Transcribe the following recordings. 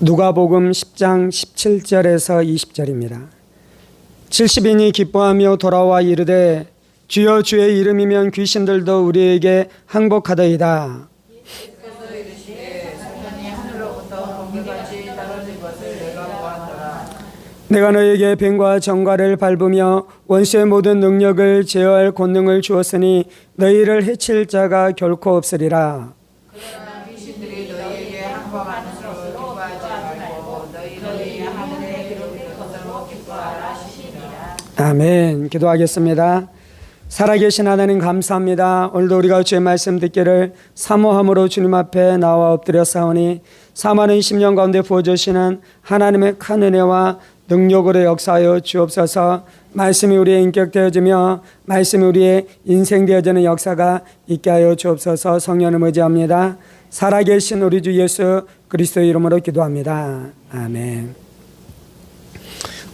누가복음 10장 17절에서 20절입니다. 70인이 기뻐하며 돌아와 이르되 주여 주의 이름이면 귀신들도 우리에게 항복하더이다. 예수께서 이르시되 사탄이 하늘로부터 번개같이 떨어진 것을 내가 보았노라. 내가 너에게 뱀과 정갈을 밟으며 원수의 모든 능력을 제어할 권능을 주었으니 너희를 해칠 자가 결코 없으리라. 그러나 귀신들이 너희에게 항복하는 것을 기뻐하지 말고 너희들이 하늘에 기록된 것으로 기뻐하라 하시니라. 아멘. 기도하겠습니다. 살아계신 하나님 감사합니다. 오늘도 우리가 주의 말씀 듣기를 사모함으로 주님 앞에 나와 엎드려 싸우니 사모하는 10년 가운데 부어주시는 하나님의 큰 은혜와 능력으로 역사하여 주옵소서. 말씀이 우리의 인격 되어지며 말씀이 우리의 인생 되어지는 역사가 있게 하여 주옵소서. 성령을 의지합니다. 살아계신 우리 주 예수 그리스도의 이름으로 기도합니다. 아멘.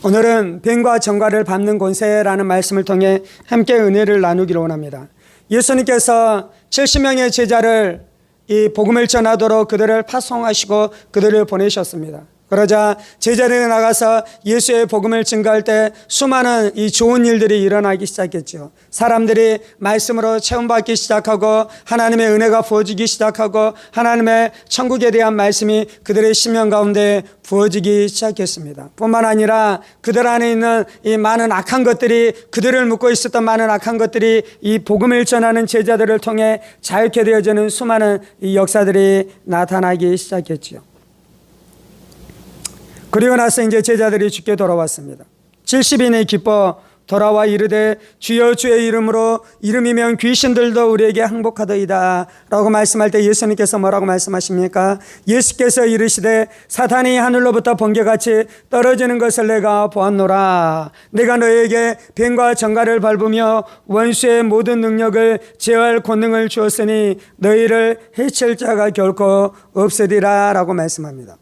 오늘은 뱀과 정갈을 밟는 권세라는 말씀을 통해 함께 은혜를 나누기를 원합니다. 예수님께서 70명의 제자를 이 복음을 전하도록 그들을 파송하시고 그들을 보내셨습니다. 그러자 제자들이 나가서 예수의 복음을 증거할 때 수많은 이 좋은 일들이 일어나기 시작했죠. 사람들이 말씀으로 체험받기 시작하고 하나님의 은혜가 부어지기 시작하고 하나님의 천국에 대한 말씀이 그들의 심령 가운데 부어지기 시작했습니다. 뿐만 아니라 그들 안에 있는 이 많은 악한 것들이, 그들을 묶고 있었던 많은 악한 것들이 이 복음을 전하는 제자들을 통해 자유케 되어지는 수많은 이 역사들이 나타나기 시작했죠. 그리고 나서 이제 제자들이 주께 돌아왔습니다. 70인이 기뻐 돌아와 이르되 주여 주의 이름으로 이름이면 귀신들도 우리에게 항복하더이다 라고 말씀할 때 예수님께서 뭐라고 말씀하십니까? 예수께서 이르시되 사탄이 하늘로부터 번개같이 떨어지는 것을 내가 보았노라. 내가 너에게 뱀과 정갈을 밟으며 원수의 모든 능력을 제어할 권능을 주었으니 너희를 해칠 자가 결코 없으리라 라고 말씀합니다.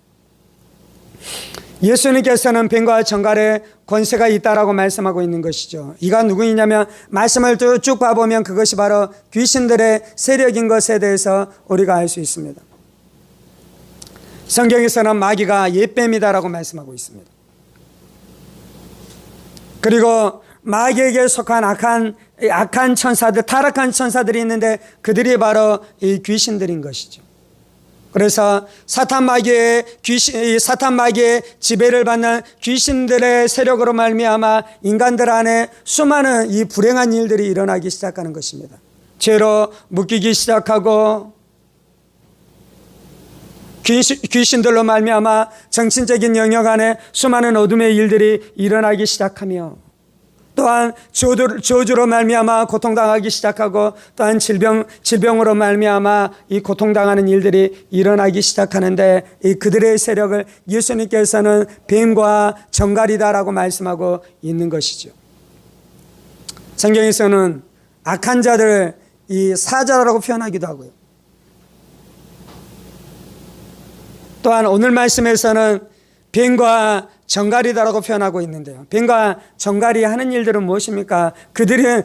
예수님께서는 뱀과 정갈의 권세가 있다라고 말씀하고 있는 것이죠. 이가 누구이냐면 말씀을 쭉 봐보면 그것이 바로 귀신들의 세력인 것에 대해서 우리가 알 수 있습니다. 성경에서는 마귀가 옛뱀이다라고 말씀하고 있습니다. 그리고 마귀에게 속한 악한 천사들, 타락한 천사들이 있는데 그들이 바로 이 귀신들인 것이죠. 그래서 사탄 마귀의 지배를 받는 귀신들의 세력으로 말미암아 인간들 안에 수많은 이 불행한 일들이 일어나기 시작하는 것입니다. 죄로 묶이기 시작하고 귀신들로 말미암아 정신적인 영역 안에 수많은 어둠의 일들이 일어나기 시작하며 또한 저주로 말미암아 고통당하기 시작하고 또한 질병으로 말미암아 이 고통당하는 일들이 일어나기 시작하는데 이 그들의 세력을 예수님께서는 뱀과 정갈이다라고 말씀하고 있는 것이죠. 성경에서는 악한 자들을 이 사자라고 표현하기도 하고요. 또한 오늘 말씀에서는 뱀과 정갈이다라고 표현하고 있는데요. 뱀과 정갈이 하는 일들은 무엇입니까? 그들은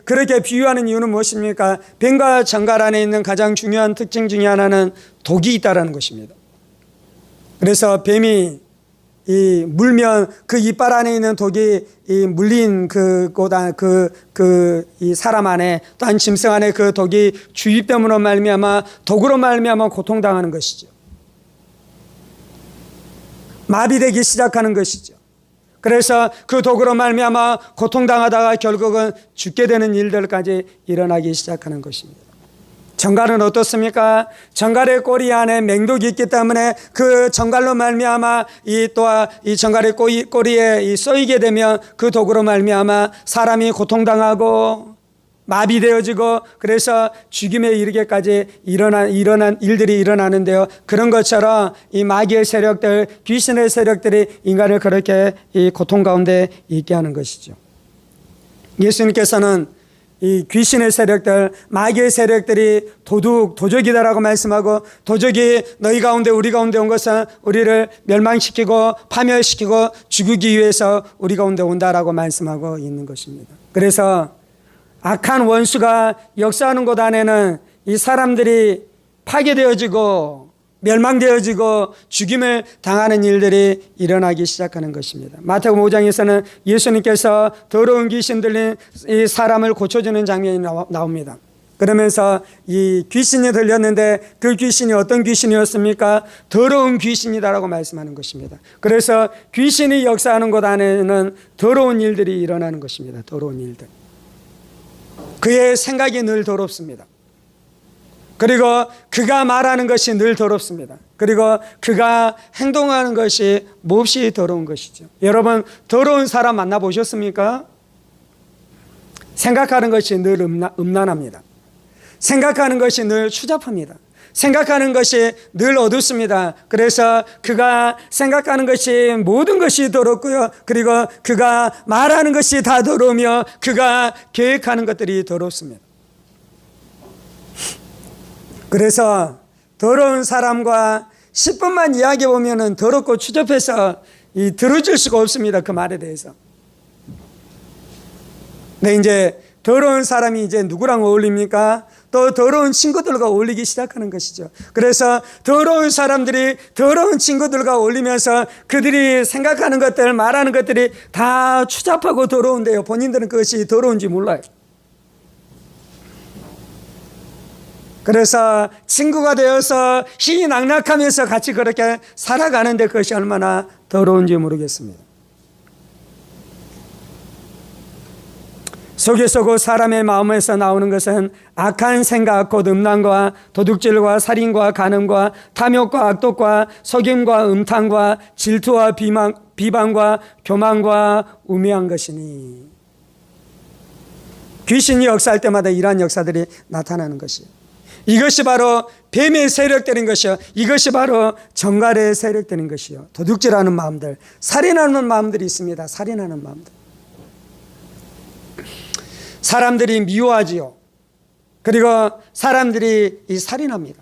그렇게 비유하는 이유는 무엇입니까? 뱀과 정갈 안에 있는 가장 중요한 특징 중에 하나는 독이 있다라는 것입니다. 그래서 뱀이 물면 그 이빨 안에 있는 독이 물린 이 사람 안에 또한 짐승 안에 그 독이 주입됨으로 말미암아 독으로 말미암아 고통당하는 것이죠. 마비되기 시작하는 것이죠. 그래서 그 독으로 말미암아 고통당하다가 결국은 죽게 되는 일들까지 일어나기 시작하는 것입니다. 정갈은 어떻습니까? 정갈의 꼬리 안에 맹독이 있기 때문에 그 정갈로 말미암아 이 정갈의 꼬리에 쏘이게 되면 그 독으로 말미암아 사람이 고통당하고 마비되어지고 그래서 죽임에 이르게까지 일어난 일들이 일어나는데요. 그런 것처럼 이 마귀의 세력들, 귀신의 세력들이 인간을 그렇게 이 고통 가운데 있게 하는 것이죠. 예수님께서는 이 귀신의 세력들, 마귀의 세력들이 도적이다라고 말씀하고 도적이 너희 가운데 우리 가운데 온 것은 우리를 멸망시키고 파멸시키고 죽이기 위해서 우리 가운데 온다라고 말씀하고 있는 것입니다. 그래서 악한 원수가 역사하는 곳 안에는 이 사람들이 파괴되어지고 멸망되어지고 죽임을 당하는 일들이 일어나기 시작하는 것입니다. 마태복음 5장에서는 예수님께서 더러운 귀신 들린 이 사람을 고쳐주는 장면이 나옵니다. 그러면서 이 귀신이 들렸는데 그 귀신이 어떤 귀신이었습니까? 더러운 귀신이다라고 말씀하는 것입니다. 그래서 귀신이 역사하는 곳 안에는 더러운 일들이 일어나는 것입니다. 더러운 일들. 그의 생각이 늘 더럽습니다. 그리고 그가 말하는 것이 늘 더럽습니다. 그리고 그가 행동하는 것이 몹시 더러운 것이죠. 여러분, 더러운 사람 만나보셨습니까? 생각하는 것이 늘 음란합니다. 생각하는 것이 늘 추잡합니다. 생각하는 것이 늘 어둡습니다. 그래서 그가 생각하는 것이 모든 것이 더럽고요. 그리고 그가 말하는 것이 다 더러우며 그가 계획하는 것들이 더럽습니다. 그래서 더러운 사람과 10분만 이야기해 보면 더럽고 추접해서 들어줄 수가 없습니다. 그 말에 대해서. 네, 이제 더러운 사람이 이제 누구랑 어울립니까? 또 더러운 친구들과 어울리기 시작하는 것이죠. 그래서 더러운 사람들이 더러운 친구들과 어울리면서 그들이 생각하는 것들, 말하는 것들이 다 추잡하고 더러운데요. 본인들은 그것이 더러운지 몰라요. 그래서 친구가 되어서 희희낙낙하면서 같이 그렇게 살아가는데 그것이 얼마나 더러운지 모르겠습니다. 속에 썩고 사람의 마음에서 나오는 것은 악한 생각, 곧 음란과 도둑질과 살인과 간음과 탐욕과 악독과 속임과 음탕과 질투와 비방과 교만과 우매한 것이니, 귀신이 역사할 때마다 이러한 역사들이 나타나는 것이에요. 이것이 바로 뱀의 세력들인 것이요, 이것이 바로 정갈의 세력들인 것이요, 도둑질하는 마음들, 살인하는 마음들이 있습니다. 살인하는 마음들. 사람들이 미워하지요. 그리고 사람들이 살인합니다.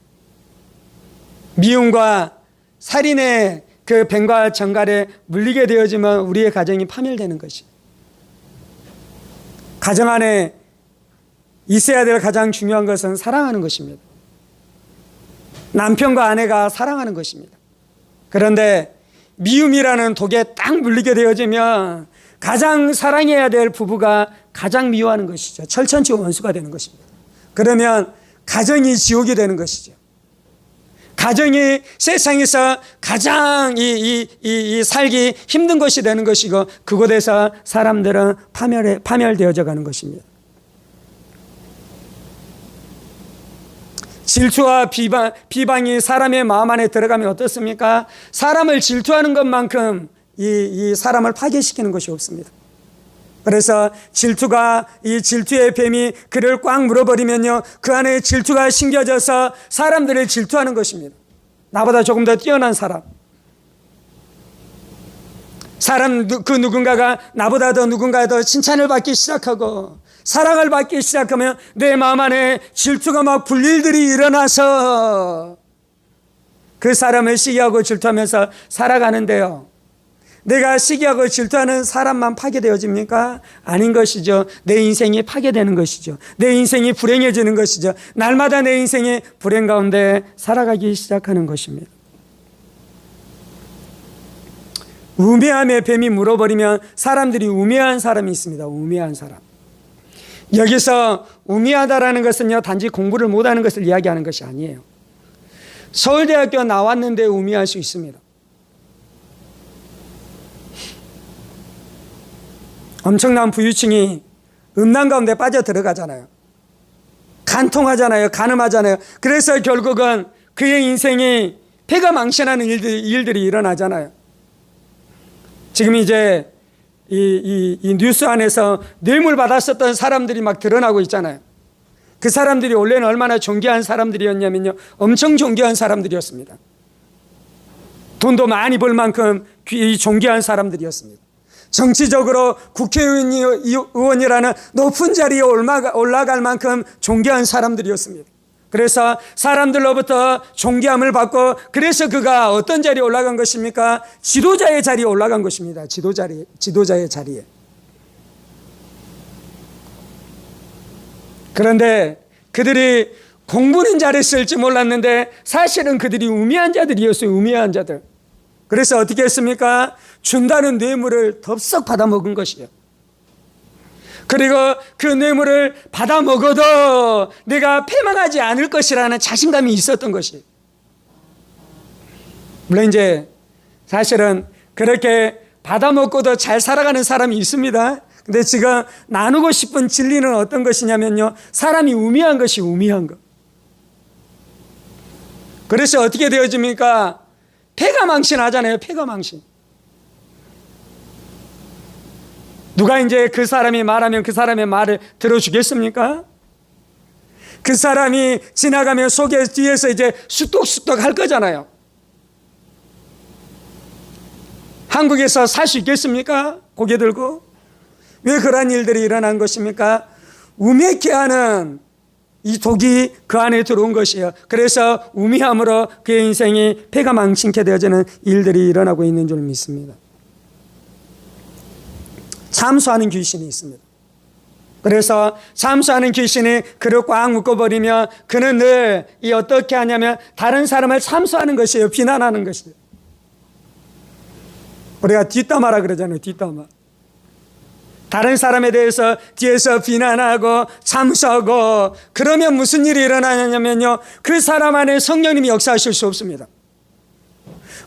미움과 살인의 그 뱀과 정갈에 물리게 되어지면 우리의 가정이 파멸되는 것이에요. 가정 안에 있어야 될 가장 중요한 것은 사랑하는 것입니다. 남편과 아내가 사랑하는 것입니다. 그런데 미움이라는 독에 딱 물리게 되어지면 가장 사랑해야 될 부부가 가장 미워하는 것이죠. 철천지 원수가 되는 것입니다. 그러면 가정이 지옥이 되는 것이죠. 가정이 세상에서 가장 살기 힘든 것이 되는 것이고, 그곳에서 사람들은 파멸되어져 가는 것입니다. 질투와 비방이 사람의 마음 안에 들어가면 어떻습니까? 사람을 질투하는 것만큼 이 사람을 파괴시키는 것이 없습니다. 그래서 이 질투의 뱀이 그를 꽉 물어버리면요, 그 안에 질투가 심겨져서 사람들을 질투하는 것입니다. 나보다 조금 더 뛰어난 사람, 그 누군가가 나보다 누군가 더 칭찬을 받기 시작하고 사랑을 받기 시작하면 내 마음 안에 질투가 막 불일들이 일어나서 그 사람을 시기하고 질투하면서 살아가는데요, 내가 시기하고 질투하는 사람만 파괴되어집니까? 아닌 것이죠. 내 인생이 파괴되는 것이죠. 내 인생이 불행해지는 것이죠. 날마다 내 인생이 불행 가운데 살아가기 시작하는 것입니다. 우매함의 뱀이 물어버리면 사람들이 우매한 사람이 있습니다. 우매한 사람. 여기서 우매하다라는 것은요, 단지 공부를 못하는 것을 이야기하는 것이 아니에요. 서울대학교 나왔는데 우매할 수 있습니다. 엄청난 부유층이 음란 가운데 빠져 들어가잖아요. 간통하잖아요. 간음하잖아요. 그래서 결국은 그의 인생이 폐가 망신하는 일들이 일어나잖아요. 지금 이제 이 뉴스 안에서 뇌물 받았었던 사람들이 막 드러나고 있잖아요. 그 사람들이 원래는 얼마나 존귀한 사람들이었냐면요, 엄청 존귀한 사람들이었습니다. 돈도 많이 벌 만큼 존귀한 사람들이었습니다. 정치적으로 국회의원이라는 높은 자리에 올라갈 만큼 존귀한 사람들이었습니다. 그래서 사람들로부터 존귀함을 받고, 그래서 그가 어떤 자리에 올라간 것입니까? 지도자의 자리에 올라간 것입니다. 지도자의 자리에. 그런데 그들이 공부는 잘했을지 몰랐는데 사실은 그들이 우매한 자들이었어요. 우매한 자들. 그래서 어떻게 했습니까? 준다는 뇌물을 덥석 받아먹은 것이에요. 그리고 그 뇌물을 받아먹어도 내가 패망하지 않을 것이라는 자신감이 있었던 것이에요. 물론 이제 사실은 그렇게 받아먹고도 잘 살아가는 사람이 있습니다. 근데 지금 나누고 싶은 진리는 어떤 것이냐면요, 사람이 우매한 것이 우매한 것. 그래서 어떻게 되어집니까? 패가망신하잖아요. 패가망신. 누가 이제 그 사람이 말하면 그 사람의 말을 들어주겠습니까? 그 사람이 지나가면 속에 뒤에서 이제 쑥덕쑥덕 할 거잖아요. 한국에서 살 수 있겠습니까? 고개 들고. 왜 그러한 일들이 일어난 것입니까? 우매케 하는 이 독이 그 안에 들어온 것이에요. 그래서 우매함으로 그의 인생이 패가망신케 되어지는 일들이 일어나고 있는 줄 믿습니다. 참수하는 귀신이 있습니다. 그래서 참수하는 귀신이 그를 꽉 묶어버리며 그는 늘 이 어떻게 하냐면 다른 사람을 참수하는 것이에요. 비난하는 것이에요. 우리가 뒷담화라 그러잖아요. 뒷담화. 다른 사람에 대해서 뒤에서 비난하고 참수하고, 그러면 무슨 일이 일어나냐면요, 그 사람 안에 성령님이 역사하실 수 없습니다.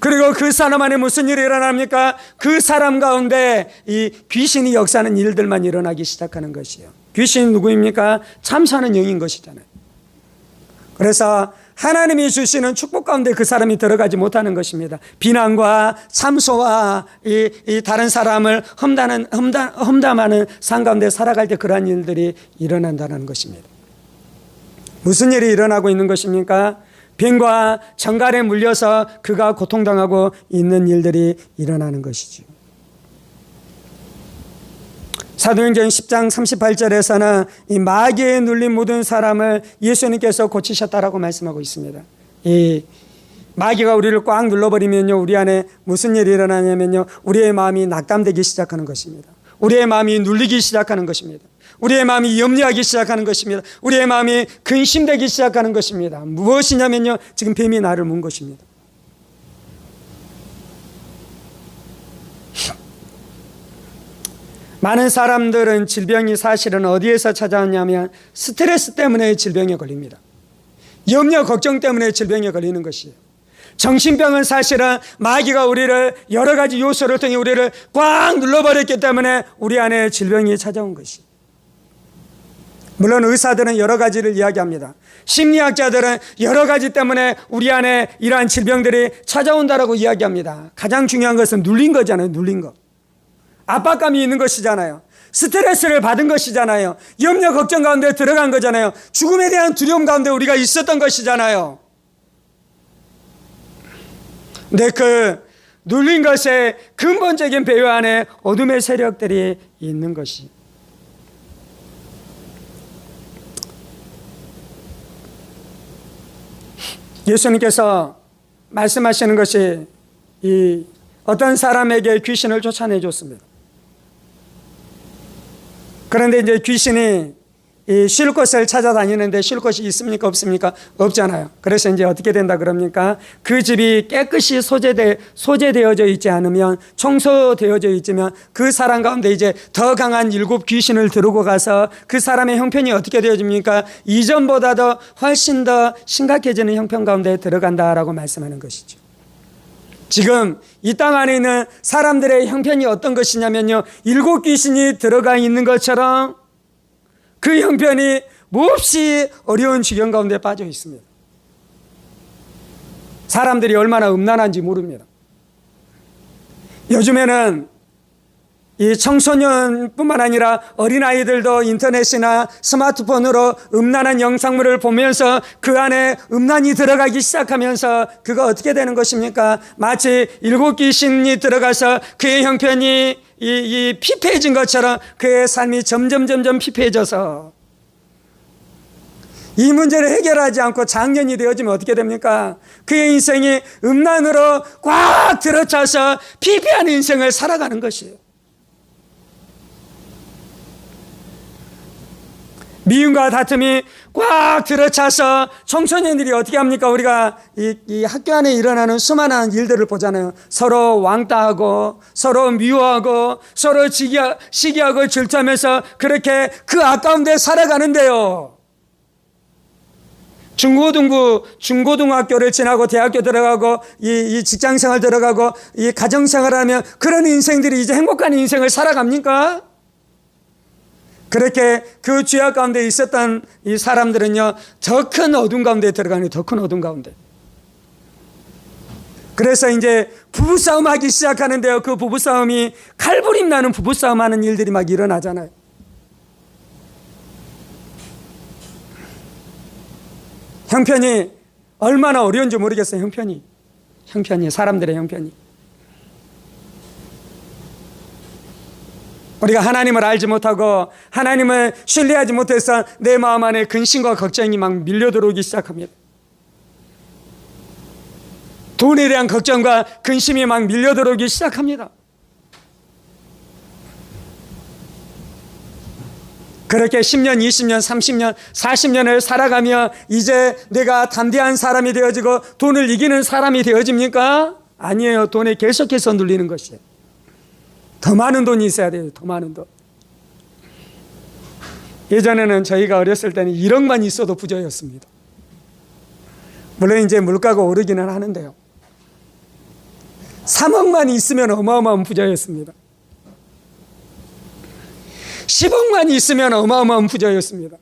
그리고 그 사람 안에 무슨 일이 일어납니까? 그 사람 가운데 이 귀신이 역사하는 일들만 일어나기 시작하는 것이에요. 귀신이 누구입니까? 참수하는 영인 것이잖아요. 그래서 하나님이 주시는 축복 가운데 그 사람이 들어가지 못하는 것입니다. 비난과 참소와 이 다른 사람을 험담하는 삶 가운데 살아갈 때 그러한 일들이 일어난다는 것입니다. 무슨 일이 일어나고 있는 것입니까? 병과 정갈에 물려서 그가 고통당하고 있는 일들이 일어나는 것이죠. 사도행전 10장 38절에서는 이 마귀에 눌린 모든 사람을 예수님께서 고치셨다라고 말씀하고 있습니다. 이 마귀가 우리를 꽉 눌러버리면요, 우리 안에 무슨 일이 일어나냐면요, 우리의 마음이 낙담되기 시작하는 것입니다. 우리의 마음이 눌리기 시작하는 것입니다. 우리의 마음이 염려하기 시작하는 것입니다. 우리의 마음이 근심되기 시작하는 것입니다. 무엇이냐면요, 지금 뱀이 나를 문 것입니다. 많은 사람들은 질병이 사실은 어디에서 찾아왔냐면 스트레스 때문에 질병에 걸립니다. 염려, 걱정 때문에 질병에 걸리는 것이에요. 정신병은 사실은 마귀가 우리를 여러 가지 요소를 통해 우리를 꽉 눌러버렸기 때문에 우리 안에 질병이 찾아온 것이에요. 물론 의사들은 여러 가지를 이야기합니다. 심리학자들은 여러 가지 때문에 우리 안에 이러한 질병들이 찾아온다라고 이야기합니다. 가장 중요한 것은 눌린 거잖아요. 눌린 거. 압박감이 있는 것이잖아요. 스트레스를 받은 것이잖아요. 염려 걱정 가운데 들어간 거잖아요. 죽음에 대한 두려움 가운데 우리가 있었던 것이잖아요. 근데 그 눌린 것의 근본적인 배후 안에 어둠의 세력들이 있는 것이, 예수님께서 말씀하시는 것이 이 어떤 사람에게 귀신을 쫓아내 줬습니다. 그런데 이제 귀신이 쉴 곳을 찾아다니는데 쉴 곳이 있습니까? 없습니까? 없잖아요. 그래서 이제 어떻게 된다 그럽니까? 그 집이 깨끗이 소재되어져 있지 않으면, 청소되어져 있지만 그 사람 가운데 이제 더 강한 7 귀신을 들고 가서 그 사람의 형편이 어떻게 되어집니까? 이전보다도 훨씬 더 심각해지는 형편 가운데 들어간다라고 말씀하는 것이죠. 지금 이 땅 안에 있는 사람들의 형편이 어떤 것이냐면요, 7 귀신이 들어가 있는 것처럼 그 형편이 몹시 어려운 지경 가운데 빠져 있습니다. 사람들이 얼마나 음란한지 모릅니다. 요즘에는 이 청소년뿐만 아니라 어린아이들도 인터넷이나 스마트폰으로 음란한 영상물을 보면서 그 안에 음란이 들어가기 시작하면서 그가 어떻게 되는 것입니까? 마치 7 귀신이 들어가서 그의 형편이 이 피폐해진 것처럼 그의 삶이 점점 피폐해져서 이 문제를 해결하지 않고 장년이 되어지면 어떻게 됩니까? 그의 인생이 음란으로 꽉 들어차서 피폐한 인생을 살아가는 것이에요. 미움과 다툼이 꽉 들어차서 청소년들이 어떻게 합니까? 우리가 이 학교 안에 일어나는 수많은 일들을 보잖아요. 서로 왕따하고 서로 미워하고 서로 시기하고 질투하면서 그렇게 그 아까운데 살아가는데요. 중고등학교를 지나고 대학교 들어가고 이 직장생활 들어가고 이 가정생활을 하면 그런 인생들이 이제 행복한 인생을 살아갑니까? 그렇게 그 죄악 가운데 있었던 이 사람들은요, 더 큰 어둠 가운데 들어가는, 더 큰 어둠 가운데. 그래서 이제 부부싸움 하기 시작하는데요, 그 부부싸움이 칼부림 나는 부부싸움 하는 일들이 막 일어나잖아요. 형편이 얼마나 어려운지 모르겠어요. 형편이 사람들의 형편이. 우리가 하나님을 알지 못하고 하나님을 신뢰하지 못해서 내 마음 안에 근심과 걱정이 막 밀려들어오기 시작합니다. 돈에 대한 걱정과 근심이 막 밀려들어오기 시작합니다. 그렇게 10년, 20년, 30년, 40년을 살아가며 이제 내가 담대한 사람이 되어지고 돈을 이기는 사람이 되어집니까? 아니에요. 돈에 계속해서 눌리는 것이에요. 더 많은 돈이 있어야 돼요. 더 많은 돈. 예전에는 저희가 어렸을 때는 1억만 있어도 부자였습니다. 물론 이제 물가가 오르기는 하는데요. 3억만 있으면 어마어마한 부자였습니다. 10억만 있으면 어마어마한 부자였습니다.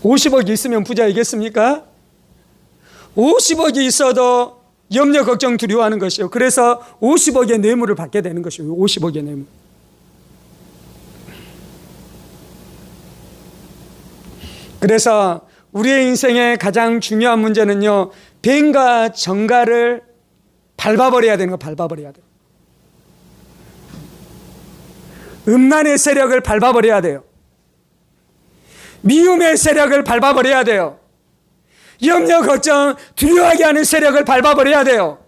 (50억) 있으면 부자이겠습니까? 50억이 있어도 염려, 걱정, 두려워하는 것이요. 그래서 50억의 뇌물을 받게 되는 것이요. 50억의 뇌물. 그래서 우리의 인생의 가장 중요한 문제는요, 뱀과 정갈을 밟아버려야 되는 거, 밟아버려야 돼요. 음란의 세력을 밟아버려야 돼요. 미움의 세력을 밟아버려야 돼요. 염려, 걱정, 두려워하게 하는 세력을 밟아버려야 돼요.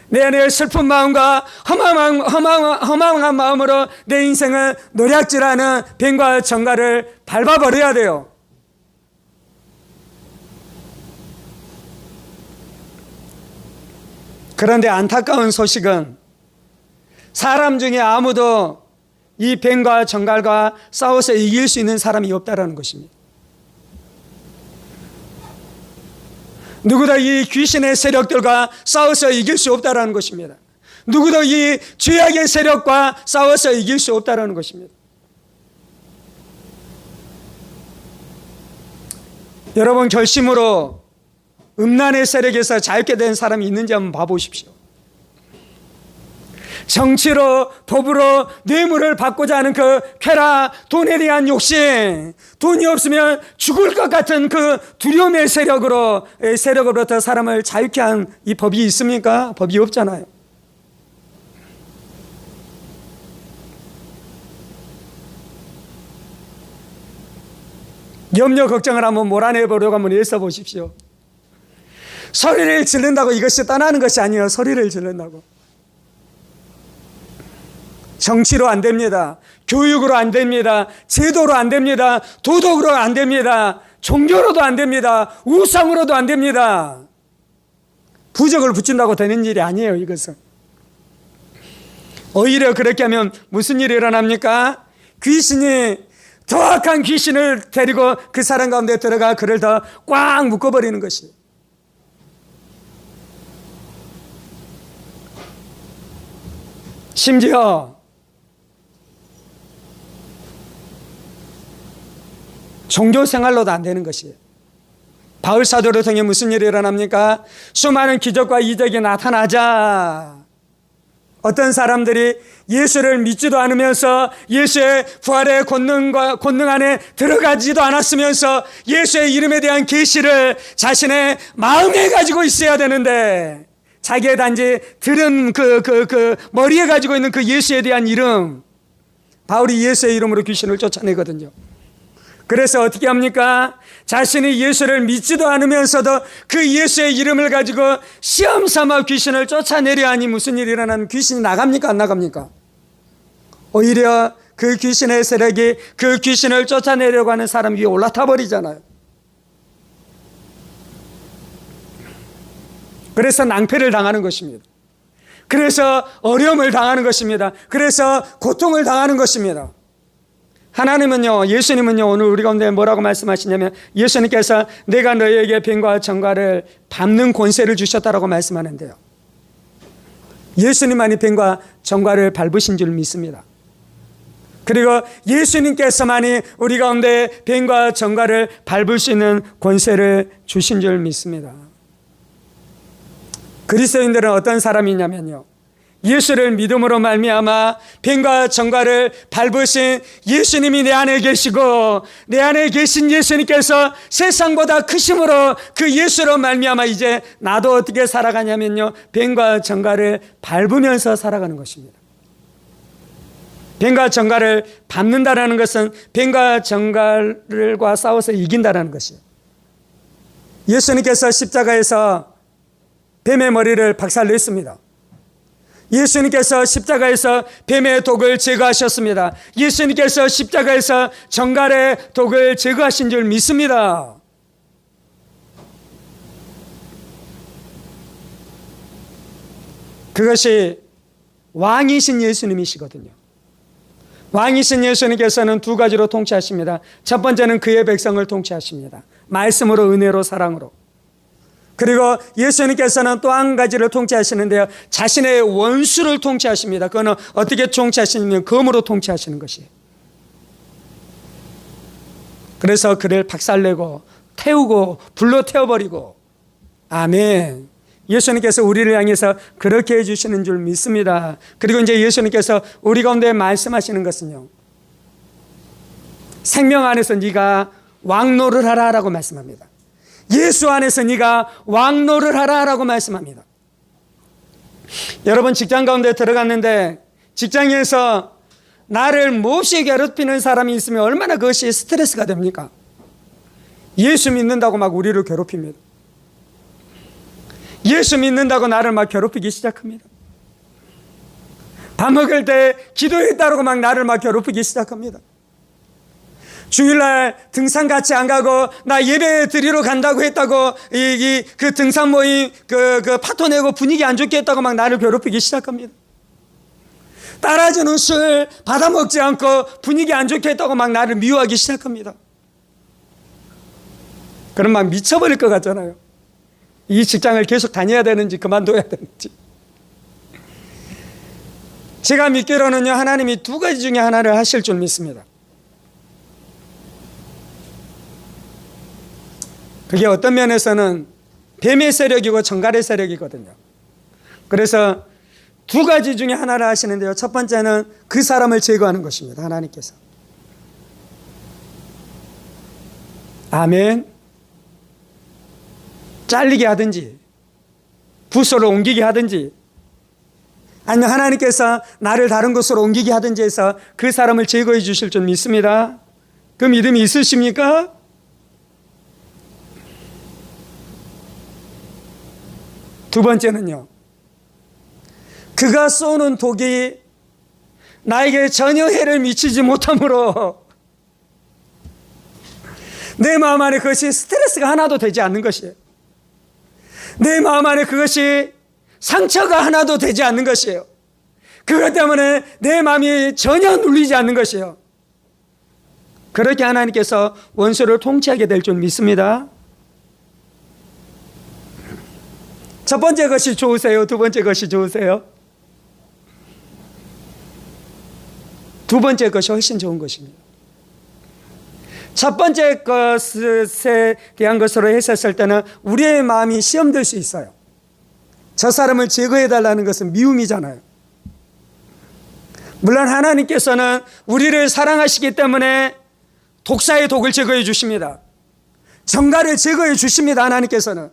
내 안에 슬픈 마음과 허망한 마음으로 내 인생을 노략질하는 뱀과 정갈을 밟아버려야 돼요. 그런데 안타까운 소식은 사람 중에 아무도 이 뱀과 정갈과 싸워서 이길 수 있는 사람이 없다라는 것입니다. 누구도 이 귀신의 세력들과 싸워서 이길 수 없다라는 것입니다. 누구도 이 죄악의 세력과 싸워서 이길 수 없다라는 것입니다. 여러분, 결심으로 음란의 세력에서 자유케 된 사람이 있는지 한번 봐보십시오. 정치로, 법으로 뇌물을 받고자 하는 그 쾌락, 돈에 대한 욕심, 돈이 없으면 죽을 것 같은 그 두려움의 세력으로부터 사람을 자유케 한 이 법이 있습니까? 법이 없잖아요. 염려, 걱정을 한번 몰아내보려고 한번 애써 보십시오. 소리를 지른다고 이것이 떠나는 것이 아니에요. 소리를 지른다고. 정치로 안 됩니다. 교육으로 안 됩니다. 제도로 안 됩니다. 도덕으로 안 됩니다. 종교로도 안 됩니다. 우상으로도 안 됩니다. 부적을 붙인다고 되는 일이 아니에요, 이것은. 오히려 그렇게 하면 무슨 일이 일어납니까? 귀신이, 더 악한 귀신을 데리고 그 사람 가운데 들어가 그를 더 꽉 묶어버리는 것이에요. 심지어 종교 생활로도 안 되는 것이에요. 바울 사도를 통해 무슨 일이 일어납니까? 수많은 기적과 이적이 나타나자 어떤 사람들이 예수를 믿지도 않으면서 예수의 부활의 권능 안에 들어가지도 않았으면서 예수의 이름에 대한 계시를 자신의 마음에 가지고 있어야 되는데, 자기의 단지 들은 그 머리에 가지고 있는 그 예수에 대한 이름, 바울이 예수의 이름으로 귀신을 쫓아내거든요. 그래서 어떻게 합니까? 자신이 예수를 믿지도 않으면서도 그 예수의 이름을 가지고 시험 삼아 귀신을 쫓아내려 하니 무슨 일이 일어나면 귀신이 나갑니까? 안 나갑니까? 오히려 그 귀신의 세력이 그 귀신을 쫓아내려고 하는 사람 위에 올라타 버리잖아요. 그래서 낭패를 당하는 것입니다. 그래서 어려움을 당하는 것입니다. 그래서 고통을 당하는 것입니다. 하나님은요, 예수님은요, 오늘 우리 가운데 뭐라고 말씀하시냐면, 예수님께서 내가 너희에게 뱀과 정갈을 밟는 권세를 주셨다라고 말씀하는데요. 예수님만이 뱀과 정갈을 밟으신 줄 믿습니다. 그리고 예수님께서만이 우리 가운데 뱀과 정갈을 밟을 수 있는 권세를 주신 줄 믿습니다. 그리스도인들은 어떤 사람이냐면요, 예수를 믿음으로 말미암아 뱀과 정갈을 밟으신 예수님이 내 안에 계시고 내 안에 계신 예수님께서 세상보다 크심으로 그 예수로 말미암아 이제 나도 어떻게 살아가냐면요, 뱀과 정갈을 밟으면서 살아가는 것입니다. 뱀과 정갈을 밟는다라는 것은 뱀과 정갈과 싸워서 이긴다라는 것이에요. 예수님께서 십자가에서 뱀의 머리를 박살냈습니다. 예수님께서 십자가에서 뱀의 독을 제거하셨습니다. 예수님께서 십자가에서 정갈의 독을 제거하신 줄 믿습니다. 그것이 왕이신 예수님이시거든요. 왕이신 예수님께서는 두 가지로 통치하십니다. 첫 번째는 그의 백성을 통치하십니다. 말씀으로, 은혜로, 사랑으로. 그리고 예수님께서는 또 한 가지를 통치하시는데요, 자신의 원수를 통치하십니다. 그거는 어떻게 통치하시냐면 검으로 통치하시는 것이에요. 그래서 그를 박살내고 태우고 불로 태워버리고, 아멘. 예수님께서 우리를 향해서 그렇게 해주시는 줄 믿습니다. 그리고 이제 예수님께서 우리 가운데 말씀하시는 것은요, 생명 안에서 네가 왕노를 하라라고 말씀합니다. 예수 안에서 네가 왕노를 하라라고 말씀합니다. 여러분, 직장 가운데 들어갔는데 직장에서 나를 몹시 괴롭히는 사람이 있으면 얼마나 그것이 스트레스가 됩니까? 예수 믿는다고 막 우리를 괴롭힙니다. 예수 믿는다고 나를 막 괴롭히기 시작합니다. 밥 먹을 때 기도했다고 막 나를 막 괴롭히기 시작합니다. 주일날 등산 같이 안 가고 나 예배 드리러 간다고 했다고 그 등산 모임 그 파토 내고 분위기 안 좋게 했다고 막 나를 괴롭히기 시작합니다. 따라주는 술 받아 먹지 않고 분위기 안 좋게 했다고 막 나를 미워하기 시작합니다. 그럼 막 미쳐버릴 것 같잖아요. 이 직장을 계속 다녀야 되는지 그만둬야 되는지. 제가 믿기로는요, 하나님이 두 가지 중에 하나를 하실 줄 믿습니다. 그게 어떤 면에서는 뱀의 세력이고 정갈의 세력이거든요. 그래서 두 가지 중에 하나를 하시는데요, 첫 번째는 그 사람을 제거하는 것입니다. 하나님께서. 아멘. 잘리게 하든지 부서로 옮기게 하든지 아니면 하나님께서 나를 다른 곳으로 옮기게 하든지 해서 그 사람을 제거해 주실 줄 믿습니다. 그 믿음이 있으십니까? 두 번째는요, 그가 쏘는 독이 나에게 전혀 해를 미치지 못하므로 내 마음 안에 그것이 스트레스가 하나도 되지 않는 것이에요. 내 마음 안에 그것이 상처가 하나도 되지 않는 것이에요. 그것 때문에 내 마음이 전혀 눌리지 않는 것이에요. 그렇게 하나님께서 원수를 통치하게 될 줄 믿습니다. 첫 번째 것이 좋으세요? 두 번째 것이 좋으세요? 두 번째 것이 훨씬 좋은 것입니다. 첫 번째 것에 대한 것으로 했었을 때는 우리의 마음이 시험될 수 있어요. 저 사람을 제거해달라는 것은 미움이잖아요. 물론 하나님께서는 우리를 사랑하시기 때문에 독사의 독을 제거해 주십니다. 정갈을 제거해 주십니다. 하나님께서는.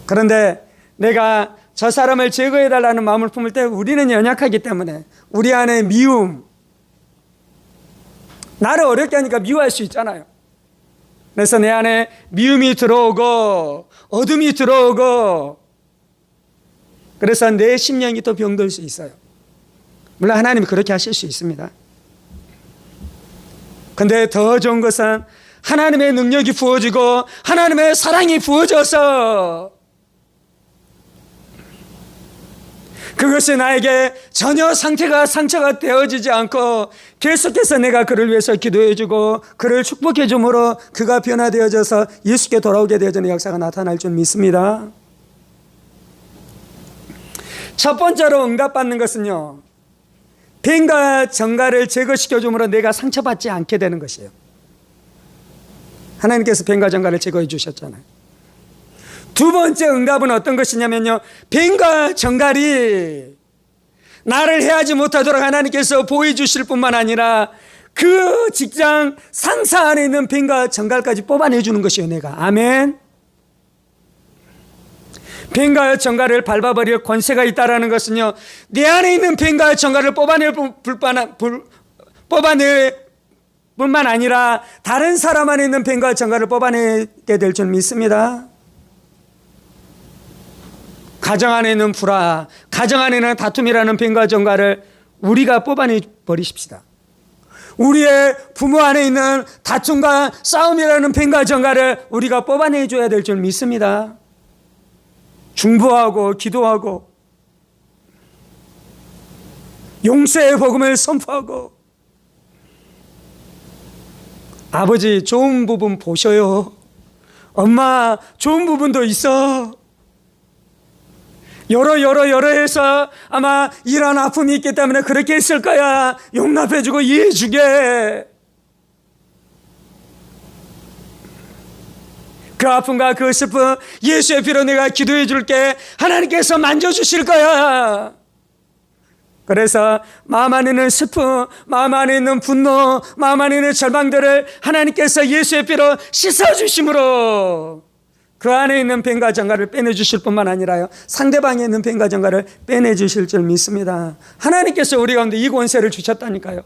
그런데 내가 저 사람을 제거해달라는 마음을 품을 때 우리는 연약하기 때문에 우리 안에 미움, 나를 어렵게 하니까 미워할 수 있잖아요. 그래서 내 안에 미움이 들어오고 어둠이 들어오고, 그래서 내 심령이 또 병들 수 있어요. 물론 하나님이 그렇게 하실 수 있습니다. 근데 더 좋은 것은 하나님의 능력이 부어지고 하나님의 사랑이 부어져서 그것이 나에게 전혀 상처가 되어지지 않고 계속해서 내가 그를 위해서 기도해주고 그를 축복해줌으로 그가 변화되어져서 예수께 돌아오게 되어지는 역사가 나타날 줄 믿습니다. 첫 번째로 응답받는 것은요, 뱀과 정갈을 제거시켜줌으로 내가 상처받지 않게 되는 것이에요. 하나님께서 뱀과 정갈을 제거해 주셨잖아요. 두 번째 응답은 어떤 것이냐면요, 뱀과 정갈이 나를 해하지 못하도록 하나님께서 보여주실 뿐만 아니라 그 직장 상사 안에 있는 뱀과 정갈까지 뽑아내주는 것이에요. 내가. 아멘. 뱀과 정갈을 밟아버릴 권세가 있다는 것은요, 내 안에 있는 뱀과 정갈을 뽑아낼 뿐만 아니라 다른 사람 안에 있는 뱀과 정갈을 뽑아내게 될 줄 믿습니다. 가정 안에 있는 불화, 가정 안에 있는 다툼이라는 뱀과 정갈을 우리가 뽑아내 버리십시다. 우리의 부모 안에 있는 다툼과 싸움이라는 뱀과 정갈을 우리가 뽑아내줘야 될 줄 믿습니다. 중보하고 기도하고 용서의 복음을 선포하고, 아버지 좋은 부분 보셔요. 엄마 좋은 부분도 있어. 여러 해서 아마 이런 아픔이 있기 때문에 그렇게 했을 거야. 용납해주고 이해해주게. 그 아픔과 그 슬픔 예수의 피로 내가 기도해 줄게. 하나님께서 만져주실 거야. 그래서 마음 안에 있는 슬픔, 마음 안에 있는 분노, 마음 안에 있는 절망들을 하나님께서 예수의 피로 씻어주심으로 그 안에 있는 뱀과 정갈을 빼내주실 뿐만 아니라요, 상대방에 있는 뱀과 정갈을 빼내주실 줄 믿습니다. 하나님께서 우리 가운데 이 권세를 주셨다니까요.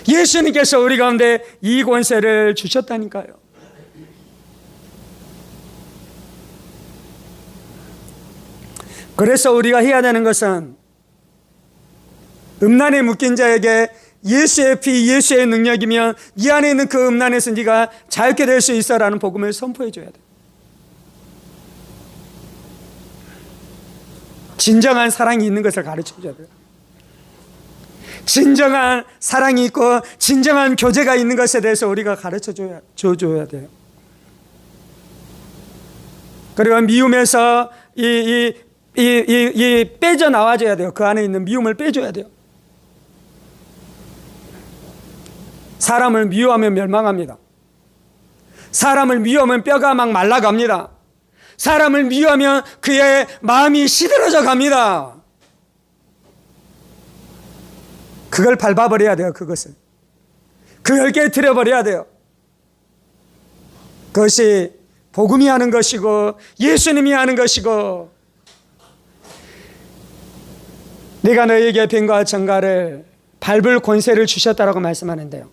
예수님께서 우리 가운데 이 권세를 주셨다니까요. 그래서 우리가 해야 되는 것은 음란에 묶인 자에게 예수의 피, 예수의 능력이면 이 안에 있는 그 음란에서 네가 자유케 될 수 있어라는 복음을 선포해 줘야 돼. 진정한 사랑이 있는 것을 가르쳐 줘야 돼요. 진정한 사랑이 있고 진정한 교제가 있는 것에 대해서 우리가 가르쳐 줘야 돼요. 그리고 미움에서 빼져 나와줘야 돼요. 그 안에 있는 미움을 빼줘야 돼요. 사람을 미워하면 멸망합니다. 사람을 미워하면 뼈가 막 말라갑니다. 사람을 미워하면 그의 마음이 시들어져 갑니다. 그걸 밟아버려야 돼요. 그것을. 그걸 깨트려버려야 돼요. 그것이 복음이 하는 것이고 예수님이 하는 것이고, 내가 너에게 뱀과 정갈을 밟을 권세를 주셨다라고 말씀하는데요,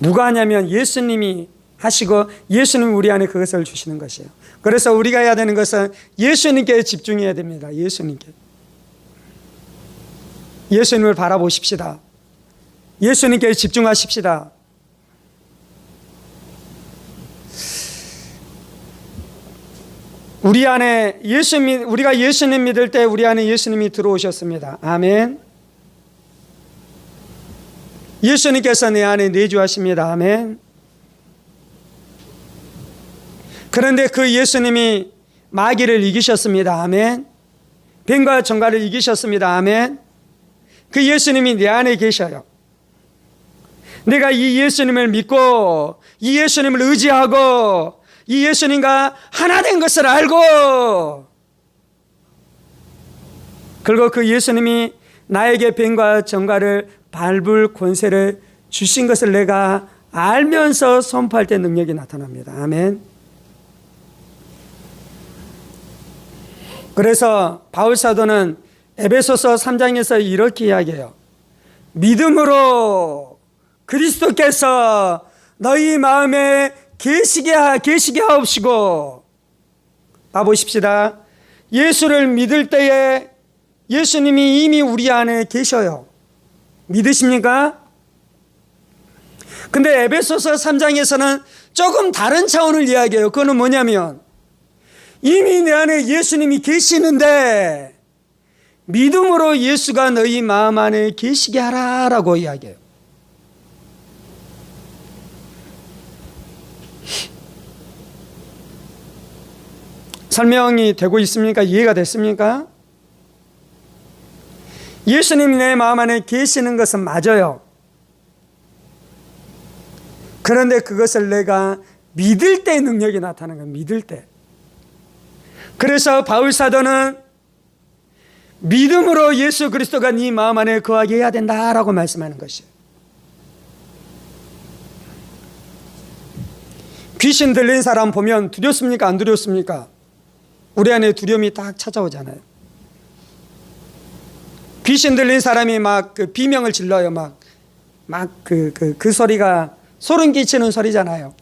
누가 하냐면 예수님이 하시고 예수님이 우리 안에 그것을 주시는 것이에요. 그래서 우리가 해야 되는 것은 예수님께 집중해야 됩니다. 예수님께. 예수님을 바라보십시다. 예수님께 집중하십시다. 우리 안에 우리가 예수님 믿을 때 우리 안에 예수님이 들어오셨습니다. 아멘. 예수님께서 내 안에 내주하십니다. 아멘. 그런데 그 예수님이 마귀를 이기셨습니다. 아멘. 뱀과 정갈을 이기셨습니다. 아멘. 그 예수님이 내 안에 계셔요. 내가 이 예수님을 믿고 이 예수님을 의지하고 이 예수님과 하나 된 것을 알고, 그리고 그 예수님이 나에게 뱀과 정갈을 밟을 권세를 주신 것을 내가 알면서 선포할 때 능력이 나타납니다. 아멘. 그래서 바울 사도는 에베소서 3장에서 이렇게 이야기해요. 믿음으로 그리스도께서 너희 마음에 계시게 하옵시고. 봐보십시다. 예수를 믿을 때에 예수님이 이미 우리 안에 계셔요. 믿으십니까? 근데 에베소서 3장에서는 조금 다른 차원을 이야기해요. 그거는 뭐냐면 이미 내 안에 예수님이 계시는데 믿음으로 예수가 너희 마음 안에 계시게 하라라고 이야기해요. 설명이 되고 있습니까? 이해가 됐습니까? 예수님이 내 마음 안에 계시는 것은 맞아요. 그런데 그것을 내가 믿을 때 능력이 나타나는 거예요. 믿을 때. 그래서 바울 사도는 믿음으로 예수 그리스도가 네 마음 안에 거하게 해야 된다라고 말씀하는 것이에요. 귀신 들린 사람 보면 두렵습니까? 안 두렵습니까? 우리 안에 두려움이 딱 찾아오잖아요. 귀신 들린 사람이 막 그 비명을 질러요. 그 소리가 소름 끼치는 소리잖아요.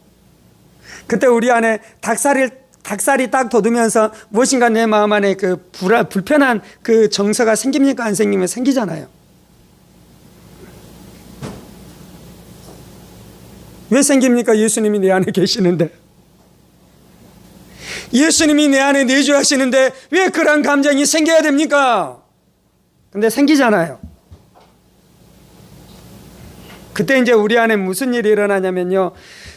그때 우리 안에 닭살이 딱 돋으면서 무엇인가 내 마음 안에 그 불편한 그 정서가 생깁니까? 안 생기면 생기잖아요. 왜 생깁니까? 예수님이 내 안에 계시는데. 예수님이 내 안에 내주하시는데 왜 그런 감정이 생겨야 됩니까? 근데 생기잖아요. 그때 이제 우리 안에 무슨 일이 일어나냐면요,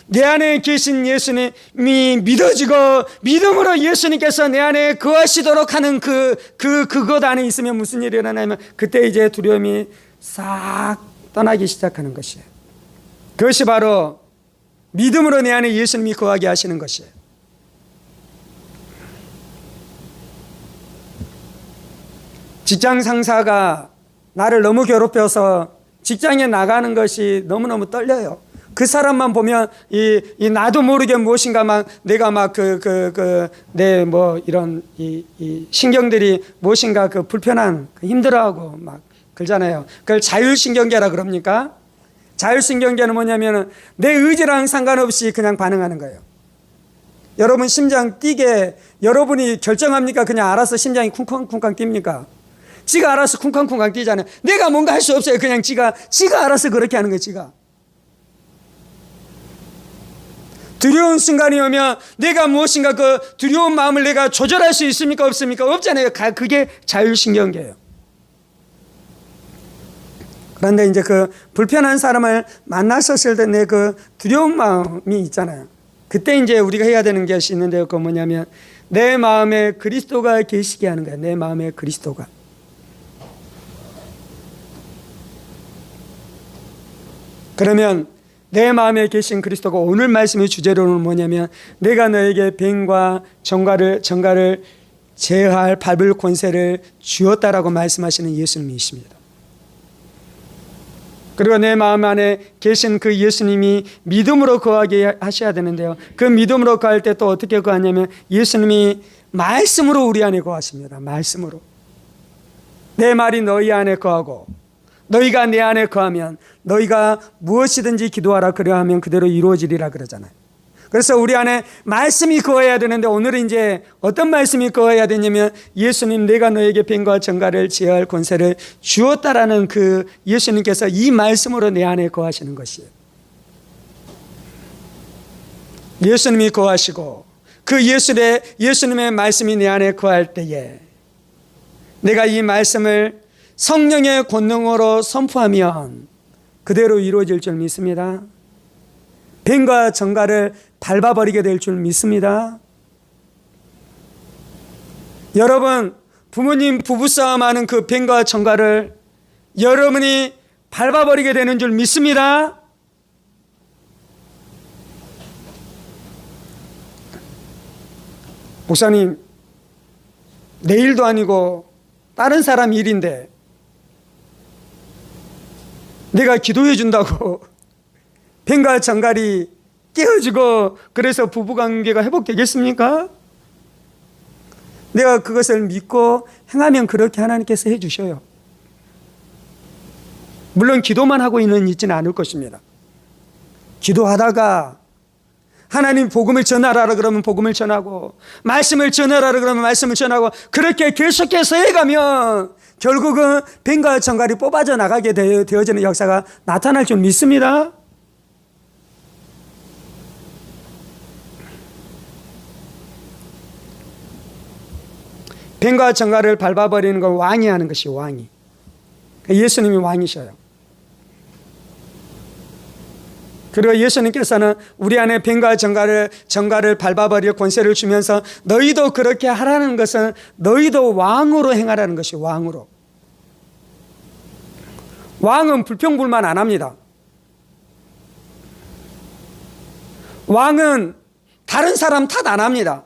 내 안에 계신 예수님이 믿어지고 믿음으로 예수님께서 내 안에 거하시도록 하는 그것 안에 있으면 무슨 일이 일어나냐면 그때 이제 두려움이 싹 떠나기 시작하는 것이에요. 그것이 바로 믿음으로 내 안에 예수님이 거하게 하시는 것이에요. 직장 상사가 나를 너무 괴롭혀서 직장에 나가는 것이 너무너무 떨려요. 그 사람만 보면 이 나도 모르게 무엇인가 막 내가 막 내 뭐 이런 이 신경들이 무엇인가 그 불편한 힘들어하고 막 그러잖아요. 그걸 자율신경계라 그럽니까? 자율신경계는 뭐냐면은 내 의지랑 상관없이 그냥 반응하는 거예요. 여러분 심장 뛰게 여러분이 결정합니까? 그냥 알아서 심장이 쿵쾅쿵쾅 뜁니까? 지가 알아서 쿵쾅쿵쾅 뛰잖아요. 내가 뭔가 할 수 없어요. 그냥 지가 알아서 그렇게 하는 거예요. 지가. 두려운 순간이 오면 내가 무엇인가 그 두려운 마음을 내가 조절할 수 있습니까? 없습니까? 없잖아요. 그게 자율신경계예요. 그런데 이제 그 불편한 사람을 만났었을 때 내 그 두려운 마음이 있잖아요. 그때 이제 우리가 해야 되는 것이 있는데요. 그건 뭐냐면 내 마음에 그리스도가 계시게 하는 거예요. 내 마음에 그리스도가. 그러면 내 마음에 계신 그리스도가 오늘 말씀의 주제로는 뭐냐면 내가 너에게 뱀과 정갈을 제어할 밟을 권세를 주었다라고 말씀하시는 예수님이십니다. 그리고 내 마음 안에 계신 그 예수님이 믿음으로 거하게 하셔야 되는데요. 그 믿음으로 거할 때 또 어떻게 거하냐면 예수님이 말씀으로 우리 안에 거하십니다. 말씀으로. 내 말이 너희 안에 거하고 너희가 내 안에 거하면 너희가 무엇이든지 기도하라 그러하면 그대로 이루어지리라 그러잖아요. 그래서 우리 안에 말씀이 거해야 되는데 오늘은 이제 어떤 말씀이 거해야 되냐면 예수님 내가 너에게 뱀과 정갈을 제어할 권세를 주었다라는 그 예수님께서 이 말씀으로 내 안에 거하시는 것이에요. 예수님이 거하시고 그 예수님의 말씀이 내 안에 거할 때에 내가 이 말씀을 성령의 권능으로 선포하면 그대로 이루어질 줄 믿습니다. 뱀과 정갈을 밟아버리게 될 줄 믿습니다. 여러분 부모님 부부싸움하는 그 뱀과 정갈을 여러분이 밟아버리게 되는 줄 믿습니다. 목사님 내 일도 아니고 다른 사람 일인데 내가 기도해 준다고 뱀과 정갈이 깨어지고 그래서 부부관계가 회복되겠습니까? 내가 그것을 믿고 행하면 그렇게 하나님께서 해주셔요. 물론 기도만 하고 있지는 않을 것입니다. 기도하다가 하나님 복음을 전하라 그러면 복음을 전하고, 말씀을 전하라 그러면 말씀을 전하고, 그렇게 계속해서 해가면 결국은 뱀과 정갈이 뽑아져 나가게 되어지는 역사가 나타날 줄 믿습니다. 뱀과 정갈을 밟아버리는 건 왕이 하는 것이 왕이. 예수님이 왕이셔요. 그리고 예수님께서는 우리 안에 뱀과 정갈을 밟아버릴 권세를 주면서 너희도 그렇게 하라는 것은 너희도 왕으로 행하라는 것이 왕으로. 왕은 불평불만 안 합니다. 왕은 다른 사람 탓 안 합니다.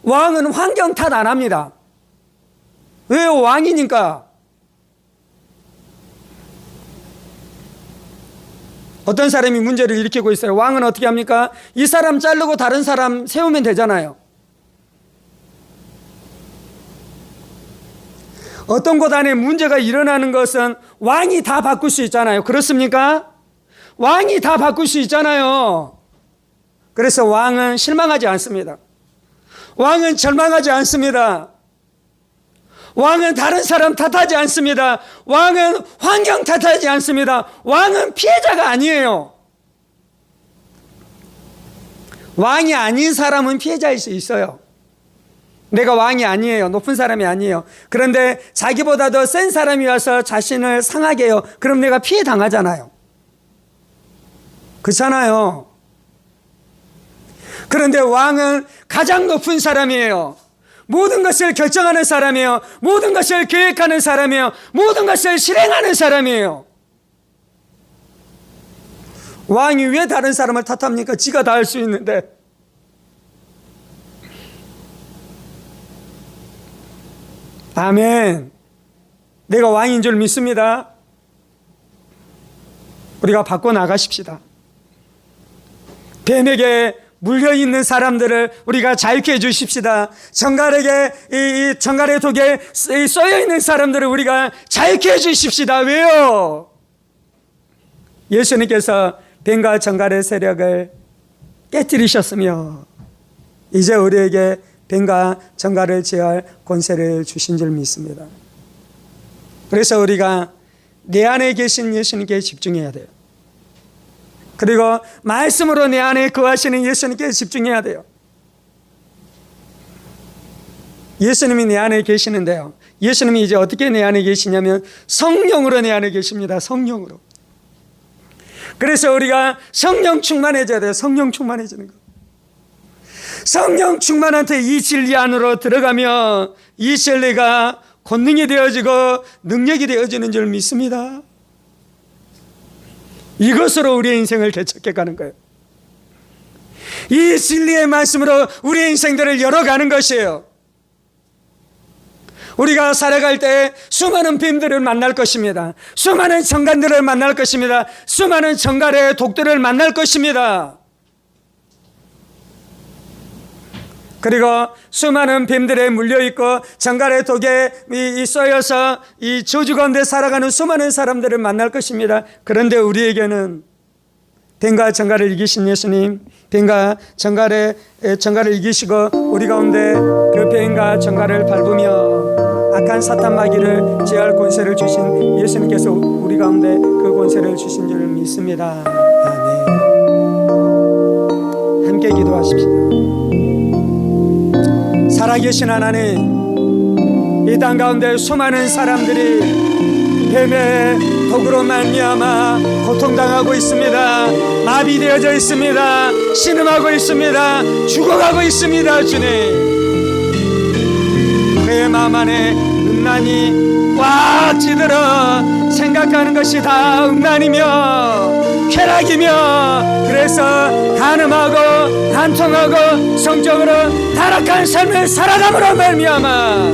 왕은 환경 탓 안 합니다. 왜요? 왕이니까. 어떤 사람이 문제를 일으키고 있어요. 왕은 어떻게 합니까? 이 사람 자르고 다른 사람 세우면 되잖아요. 어떤 곳 안에 문제가 일어나는 것은 왕이 다 바꿀 수 있잖아요. 그렇습니까? 왕이 다 바꿀 수 있잖아요. 그래서 왕은 실망하지 않습니다. 왕은 절망하지 않습니다. 왕은 다른 사람 탓하지 않습니다. 왕은 환경 탓하지 않습니다. 왕은 피해자가 아니에요. 왕이 아닌 사람은 피해자일 수 있어요. 내가 왕이 아니에요. 높은 사람이 아니에요. 그런데 자기보다 더 센 사람이 와서 자신을 상하게 해요. 그럼 내가 피해 당하잖아요. 그렇잖아요. 그런데 왕은 가장 높은 사람이에요. 모든 것을 결정하는 사람이에요. 모든 것을 계획하는 사람이에요. 모든 것을 실행하는 사람이에요. 왕이 왜 다른 사람을 탓합니까? 지가 다 할 수 있는데. 아멘. 내가 왕인 줄 믿습니다. 우리가 바꿔 나가십시다. 뱀에게 물려있는 사람들을 우리가 자유케 해주십시다. 정갈에게 이 정갈의 독에 쏘여있는 사람들을 우리가 자유케 해주십시다. 왜요? 예수님께서 뱀과 정갈의 세력을 깨뜨리셨으며 이제 우리에게 뱀과 정갈을 제어할 권세를 주신 줄 믿습니다. 그래서 우리가 내 안에 계신 예수님께 집중해야 돼요. 그리고 말씀으로 내 안에 거하시는 예수님께 집중해야 돼요. 예수님이 내 안에 계시는데요. 예수님이 이제 어떻게 내 안에 계시냐면 성령으로 내 안에 계십니다. 성령으로. 그래서 우리가 성령 충만해져야 돼요. 성령 충만해지는 거. 성령 충만한테 이 진리 안으로 들어가면 이 진리가 권능이 되어지고 능력이 되어지는 줄 믿습니다. 이것으로 우리의 인생을 개척해 가는 거예요. 이 진리의 말씀으로 우리의 인생들을 열어가는 것이에요. 우리가 살아갈 때 수많은 뱀들을 만날 것입니다. 수많은 정갈들을 만날 것입니다. 수많은 정갈의 독들을 만날 것입니다. 그리고 수많은 뱀들에 물려있고 정갈의 독에 쏘여서 이 저주 가운데 살아가는 수많은 사람들을 만날 것입니다. 그런데 우리에게는 뱀과 정갈을 이기신 예수님, 뱀과 정갈을 이기시고 우리 가운데 그 뱀과 정갈을 밟으며 악한 사탄 마귀를 제어할 권세를 주신 예수님께서 우리 가운데 그 권세를 주신 줄 믿습니다. 아멘. 함께 기도하십시다. 살아계신 하나님, 이 땅 가운데 수많은 사람들이 뱀의 독으로 말미암아 고통당하고 있습니다. 마비되어져 있습니다. 신음하고 있습니다. 죽어가고 있습니다. 주님, 그의 마음 안에 음란이 꽉 찌들어 생각하는 것이 다 음란이며 쾌락이며, 그래서 간음하고 간통하고 성적으로 타락한 삶을 살아감으로 말미암아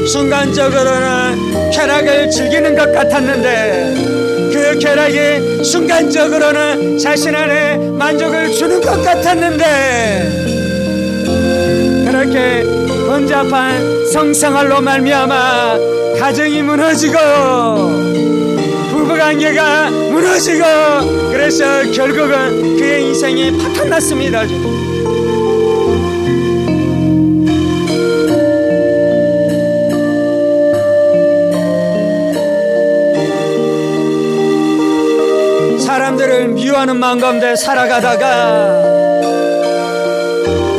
순간적으로는 쾌락을 즐기는 것 같았는데 그 쾌락이 순간적으로는 자신 안에 만족을 주는 것 같았는데 그렇게 혼잡한 성생활로 말미암아 가정이 무너지고 부부관계가 무너지고 그래서 결국은 그의 인생이 파탄났습니다. 사람들을 미워하는 마음 가운데 살아가다가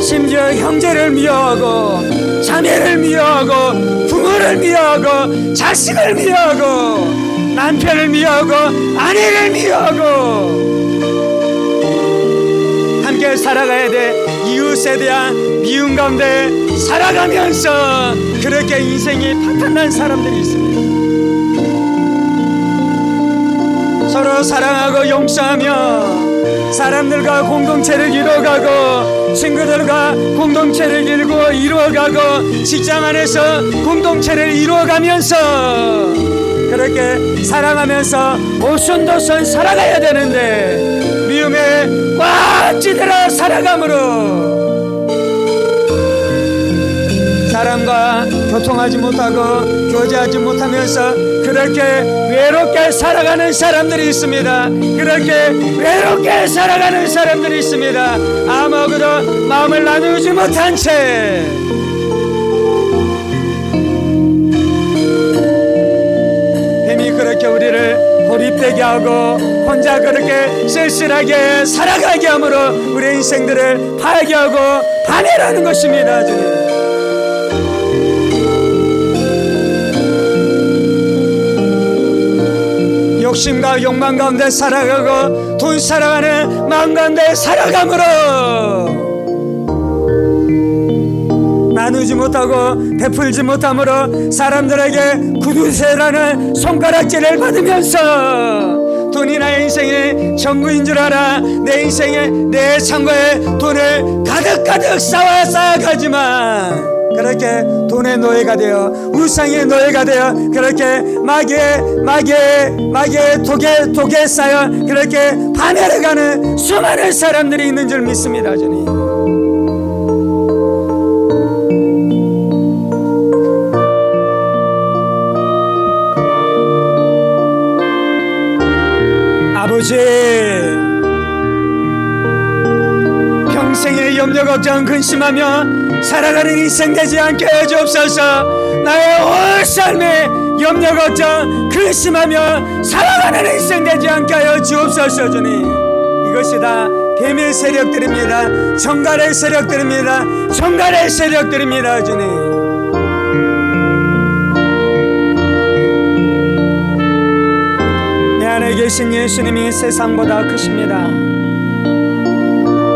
심지어 형제를 미워하고 자매를 미워하고 부모를 미워하고 자식을 미워하고 남편을 미워하고 아내를 미워하고 함께 살아가야 돼. 이웃에 대한 미움 가운데 살아가면서 그렇게 인생이 파탄난 사람들이 있습니다. 서로 사랑하고 용서하며 사람들과 공동체를 이루어가고 친구들과 공동체를 이루어가고 직장 안에서 공동체를 이루어가면서 그렇게 사랑하면서 오손도손 살아가야 되는데 미움에 꽉 찌들어 살아감으로 사람과 교통하지 못하고 교제하지 못하면서 그렇게 외롭게 살아가는 사람들이 있습니다. 그렇게 외롭게 살아가는 사람들이 있습니다. 아무것도 마음을 나누지 못한 채 뱀이 그렇게 우리를 고립되게 하고 혼자 그렇게 쓸쓸하게 살아가게 함으로 우리의 인생들을 파괴하고 파멸하는 것입니다. 주님. 욕심과 욕망 가운데 살아가고 돈 살아가는 마음 가운데 살아감으로 나누지 못하고 베풀지 못함으로 사람들에게 구두쇠라는 손가락질을 받으면서 돈이 나의 인생의 전부인 줄 알아 내 인생에 내 창고에 돈을 가득가득 쌓아가지만 그렇게 돈의 노예가 되어 우상의 노예가 되어 그렇게 마귀의 독에 쌓여 그렇게 파멸해가는 수많은 사람들이 있는 줄 믿습니다. 주님. 아버지 평생의 염려 걱정 근심하며 살아가는 인생 되지 않게 해주옵소서. 나의 온 삶에 염려 걱정 근심하며 살아가는 인생 되지 않게 하여 주옵소서. 주님 이것이 다 뱀의 세력들입니다. 정갈의 세력들입니다. 정갈의 세력들입니다. 주님 내 안에 계신 예수님이 세상보다 크십니다.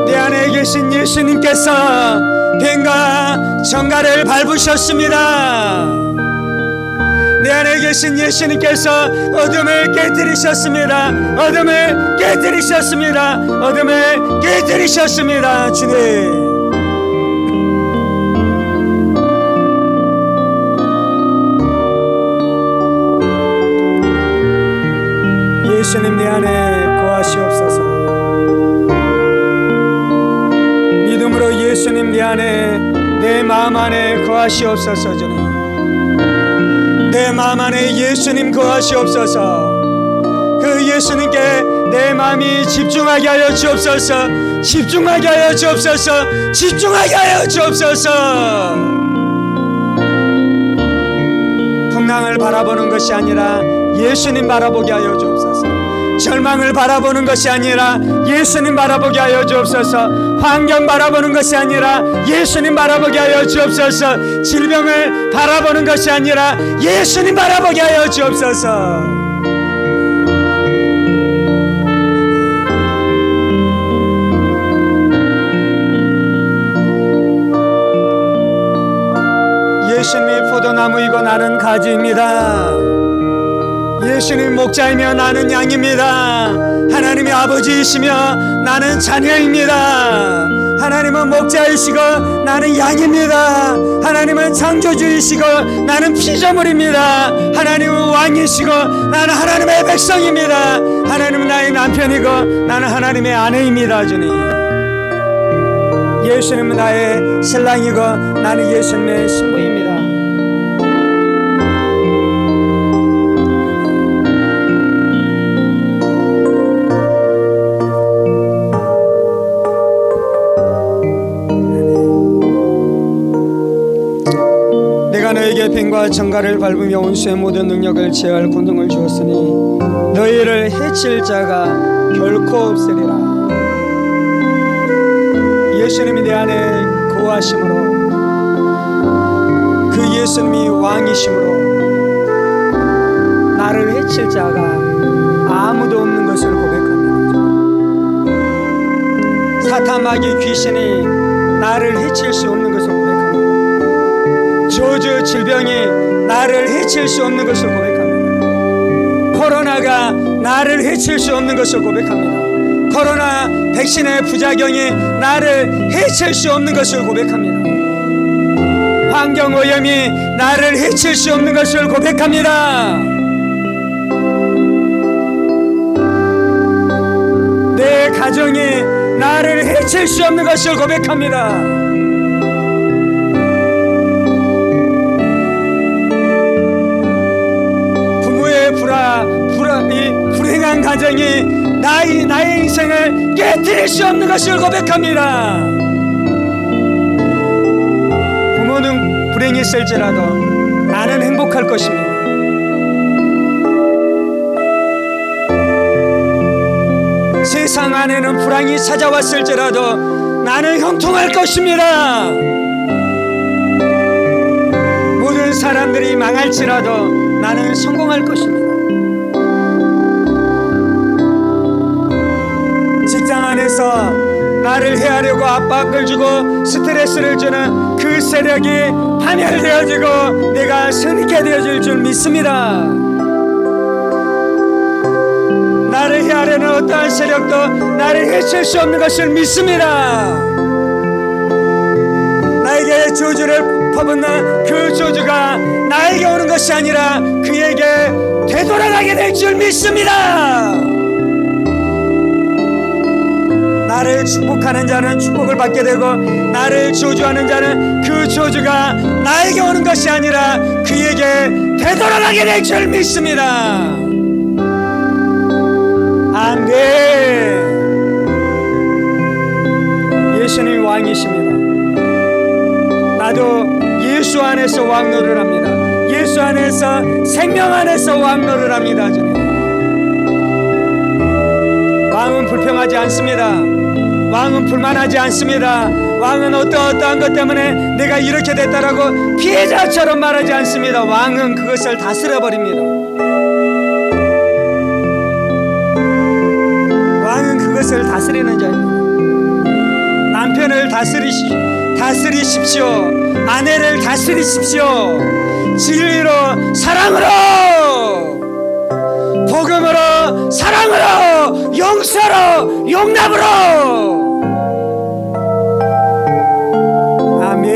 내 안에 계신 예수님께서 뱀과 정갈을 밟으셨습니다. 내 안에 계신 예수님께서 어둠을 깨뜨리셨습니다. 어둠을 깨뜨리셨습니다. 어둠을 깨뜨리셨습니다. 주님 예수님 내 안에 거하시옵소서. 믿음으로 예수님 내 안에 내 마음 안에 거하시옵소서. 주님 내 마음 안에 예수님 거하시옵소서. 그 예수님께 내 마음이 집중하게 하여 주옵소서. 집중하게 하여 주옵소서. 집중하게 하여 주옵소서. 풍랑을 바라보는 것이 아니라 예수님 바라보게 하여 주옵소서. 절망을 바라보는 것이 아니라 예수님 바라보게 하여 주옵소서. 환경 바라보는 것이 아니라 예수님 바라보게 하여 주옵소서. 질병을 바라보는 것이 아니라 예수님 바라보게 하여 주옵소서. 예수님이 포도나무이고 나는 가지입니다. 예수님 목자이며 나는 양입니다. 하나님이 아버지이시며 나는 자녀입니다. 하나님은 목자이시고 나는 양입니다. 하나님은 창조주이시고 나는 피조물입니다. 하나님은 왕이시고 나는 하나님의 백성입니다. 하나님은 나의 남편이고 나는 하나님의 아내입니다. 주님 예수님은 나의 신랑이고 나는 예수님의 신부입니다. 뱀과 정갈을 밟으며 온수의 모든 능력을 제어할 권능을 주었으니 너희를 해칠 자가 결코 없으리라. 예수님이 내 안에 거하심으로, 그 예수님이 왕이심으로 나를 해칠 자가 아무도 없는 것을 고백합니다. 사탄 마귀 귀신이 나를 해칠 수 없는 것을 고백합니다. 저주 질병이 나를 해칠 수 없는 것을 고백합니다. 코로나가 나를 해칠 수 없는 것을 고백합니다. 코로나 백신의 부작용이 나를 해칠 수 없는 것을 고백합니다. 환경오염이 나를 해칠 수 없는 것을 고백합니다. 내 가정이 나를 해칠 수 없는 것을 고백합니다. 부모의 이 불행한 가정이 나의 인생을 깨뜨릴 수 없는 것을 고백합니다. 부모는 불행했을지라도 나는 행복할 것입니다. 세상 안에는 불황이 찾아왔을지라도 나는 형통할 것입니다. 모든 사람들이 망할지라도 나는 성공할 것입니다. 직장 안에서 나를 해하려고 압박을 주고 스트레스를 주는 그 세력이 파멸되어지고 내가 승리케 되어질 줄 믿습니다. 나를 해하려는 어떠한 세력도 나를 해칠 수 없는 것을 믿습니다. 나에게 저주를 퍼붓는 그 저주가 나에게 오는 것이 아니라 그에게 되돌아가게 될 줄 믿습니다. 나를 축복하는 자는 축복을 받게 되고 나를 저주하는 자는 그 저주가 나에게 오는 것이 아니라 그에게 되돌아가게 될 줄 믿습니다. 아멘. 예수님이 왕이십니다. 나도 예수 안에서 왕노를 합니다. 예수 안에서, 생명 안에서 왕노를 합니다. 주님. 왕은 불평하지 않습니다. 왕은 불만하지 않습니다. 왕은 어떠한 것 때문에 내가 이렇게 됐다라고 피해자처럼 말하지 않습니다. 왕은 그것을 다스려버립니다. 왕은 그것을 다스리는 자입니다. 남편을 다스리십시오. 아내를 다스리십시오. 진리로, 사랑으로, 복음으로, 사랑으로, 용서로, 용납으로. 아멘.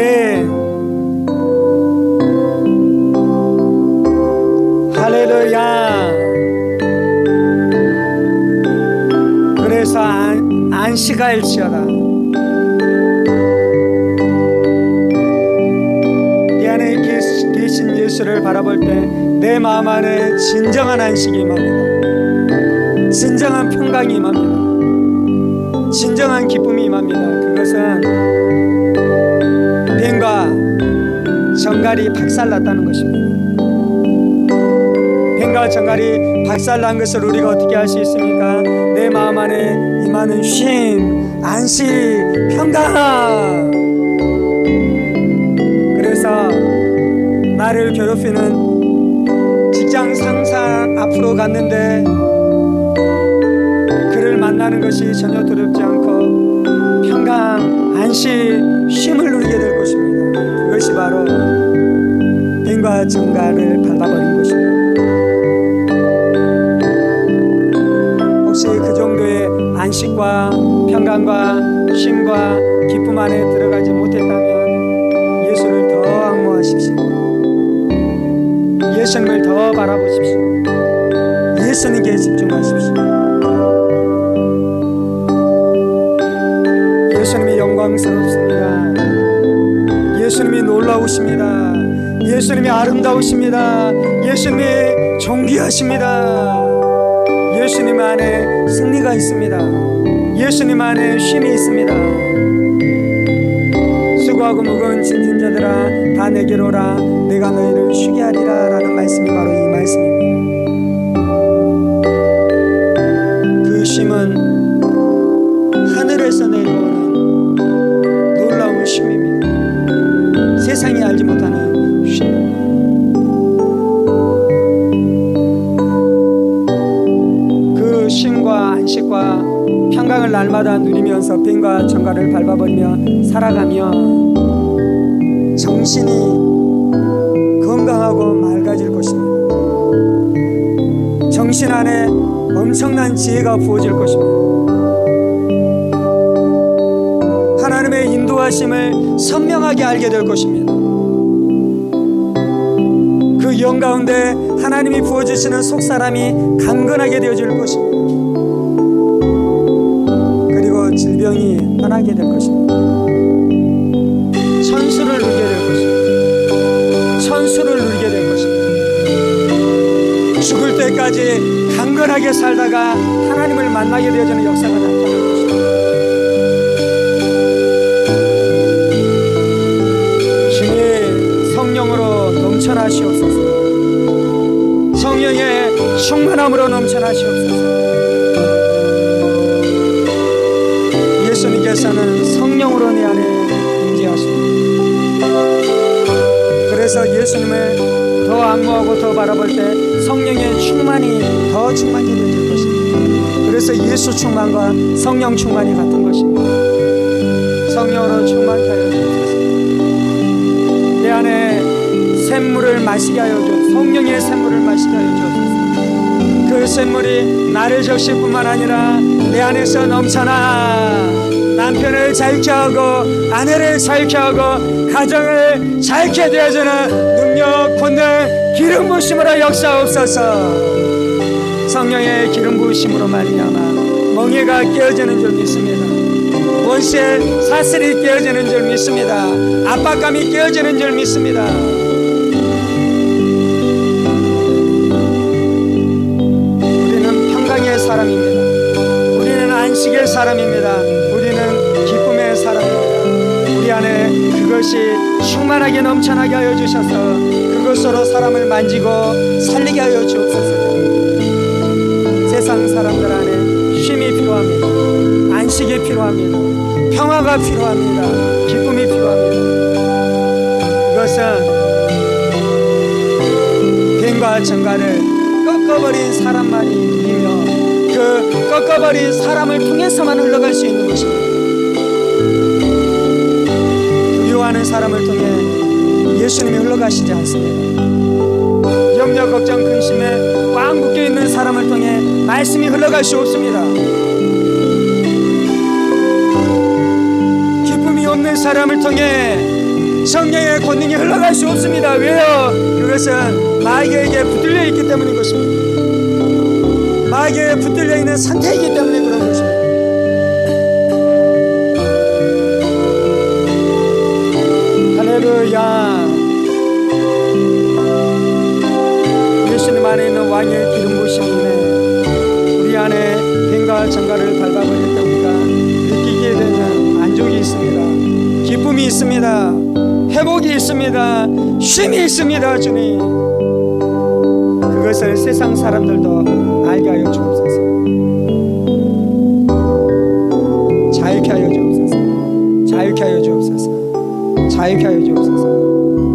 할렐루야. 그래서 안식하일지어다. 이 안에 계신 예수를 바라볼 때 내 마음 안에 진정한 안식이 임합니다. 진정한 평강이 임합니다. 진정한 기쁨이 임합니다. 그것은 뱀과 정갈이 박살났다는 것입니다. 뱀과 정갈이 박살난 것을 우리가 어떻게 알 수 있습니까? 내 마음 안에 임하는 쉼, 안식, 평강. 그래서 나를 괴롭히는 직장 상사 앞으로 갔는데 그를 만나는 것이 전혀 두렵지 않고 평강, 안식, 쉼을 누리게 될 것입니다. 그것이 바로 뱀과 정갈을 밟아버린 것입니다. 혹시 그 정도의 안식과 평강과 쉼과 기쁨 안에 들어가지 못했다면 예수를 더 앙모하십시오. 예수님을 더 바라보십시오. 예수님께 집중하십시오. 예수님이 영광스럽습니다. 예수님이 놀라우십니다. 예수님이 아름다우십니다. 예수님이 존귀하십니다. 예수님 안에 승리가 있습니다. 예수님 안에 쉼이 있습니다. 수고하고 무거운 짐진 자들아 다 내게로 오라 내가 너희를 쉬게 하리라 라는 말씀이 바로 이 말씀입니다. 그 쉼은 하늘에서 내려오는 놀라운 쉼입니다. 세상이 알지 못하는 쉼입니다. 그 쉼과 안식과 평강을 날마다 누리면서 뱀과 정갈을 밟아버리며 살아가며 정신이 건강하고 맑아질 것입니다. 정신 안에 엄청난 지혜가 부어질 것입니다. 하나님의 인도하심을 선명하게 알게 될 것입니다. 그 영 가운데 하나님이 부어주시는 속사람이 강건하게 되어질 것입니다. 그리고 질병이 떠나게 될 것입니다. 천수를 누리게 될 것입니다. 천수를 누리게 될 것입니다. 죽을 때까지 강건하게 살다가 하나님을 만나게 되어지는 역사가 나타날 것입니다. 주님 성령으로 넘쳐나시옵소서. 성령의 충만함으로 넘쳐나시옵소서. 예수님께서는 성령으로 내 안에 임재하십니다. 그래서 예수님을 더 악무하고 더 바라볼 때 성령의 충만이 더 충만히 되어질 것입니다. 그래서 예수 충만과 성령 충만이 같은 것입니다. 성령으로 충만케 하여 주옵소서. 내 안에 샘물을 마시게 하여 주옵소서. 성령의 샘물을 마시게 하여 주옵소서. 그 샘물이 나를 적실 뿐만 아니라 내 안에서 넘쳐나 남편을 자유케 하고 아내를 자유케 하고 가정을 자유케 되어주는 능력, 권능, 기름 부으심으로 역사옵소서. 성령의 기름 부으심으로 말미암아 멍에가 깨어지는 줄 믿습니다. 원수의 사슬이 깨어지는 줄 믿습니다. 압박감이 깨어지는 줄 믿습니다. 우리는 평강의 사람입니다. 우리는 안식의 사람입니다. 우리는 기쁨의 사람입니다. 우리 안에 그것이 충만하게 넘쳐나게 하여 주셔서 그것으로 사람을 만지고 살리게 하여 주옵소서. 세상 사람들 안에 쉼이 필요합니다. 안식이 필요합니다. 평화가 필요합니다. 기쁨이 필요합니다. 그것은 뱀과 정갈을 꺾어버린 사람만이 누리며 그 꺾어버린 사람을 통해서만 흘러갈 수 있는 것입니다. 두려워하는 사람을 통해 예수님이 흘러가시지 않습니다. 염려, 걱정, 근심에 꽉 묶여있는 사람을 통해 말씀이 흘러갈 수 없습니다. 기쁨이 없는 사람을 통해 성령의 권능이 흘러갈 수 없습니다. 왜요? 그것은 마귀에게 붙들려 있기 때문인 것입니다. 마귀에 붙들려 있는 상태이기 때문에 그런 것입니다. 할렐루야. 예수님 안에 있는 왕의 기름 부으심이네. 우리 안에 뱀과 정갈을 밟아버릴 때 우리가 느끼게 되는 만족이 있습니다. 기쁨이 있습니다. 회복이 있습니다. 쉼이 있습니다. 주님, 그것을 세상 사람들도 알게 하여 주옵소서. 자유케 하여 주옵소서. 자유케 하여 주옵소서. 자유케 하여 주옵소서.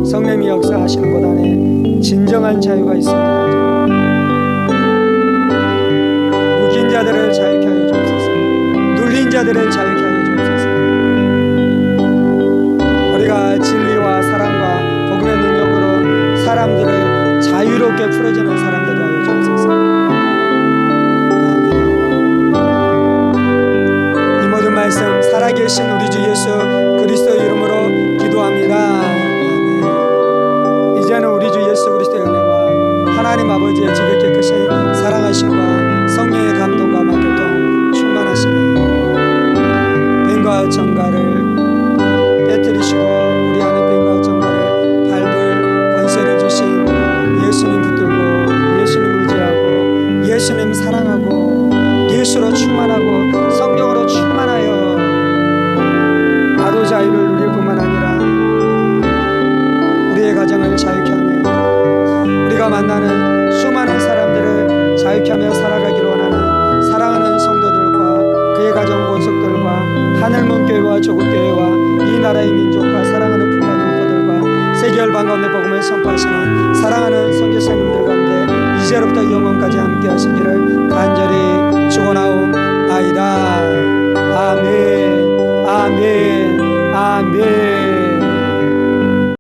성령이 역사하시는 곳 안에 진정한 자유가 있습니다. 묶인 자들을 자유케 하여 주옵소서. 눌린 자들을 자유케 하여 주옵소서. 우리가 진리와 사랑과 복음의 능력으로 사람들을 자유롭게 풀어주는 사람들이 하여 주옵소서. 아멘. 이 모든 말씀 살아계신 우리 주 예수 그리스도 이름으로 기도합니다. 아멘. 이제는 우리 주 예수 그리스도의 은혜와 하나님 아버지의 지극히 크신 사랑하심과 성령의 감동과 교통 충만하시며 뱀과 정갈을 깨뜨리시고 우리 안에 뱀과 정갈을 밟을 권세를 주신 예수님 붙들고 예수님 의지하고 예수님 사랑하고 예수로 충만하고 성령으로 충만하여 나도 자유를 누릴 뿐만 아니라 만나는 수많은 사람들을 자유케 하며 살아가기를 원하는 사랑하는 성도들과 그의 가정 권속들과 하늘문교회와 조국교회와 이 나라의 민족과 사랑하는 북한 동포들과 세계 열방 가운데 복음을 선포하시는 사랑하는 성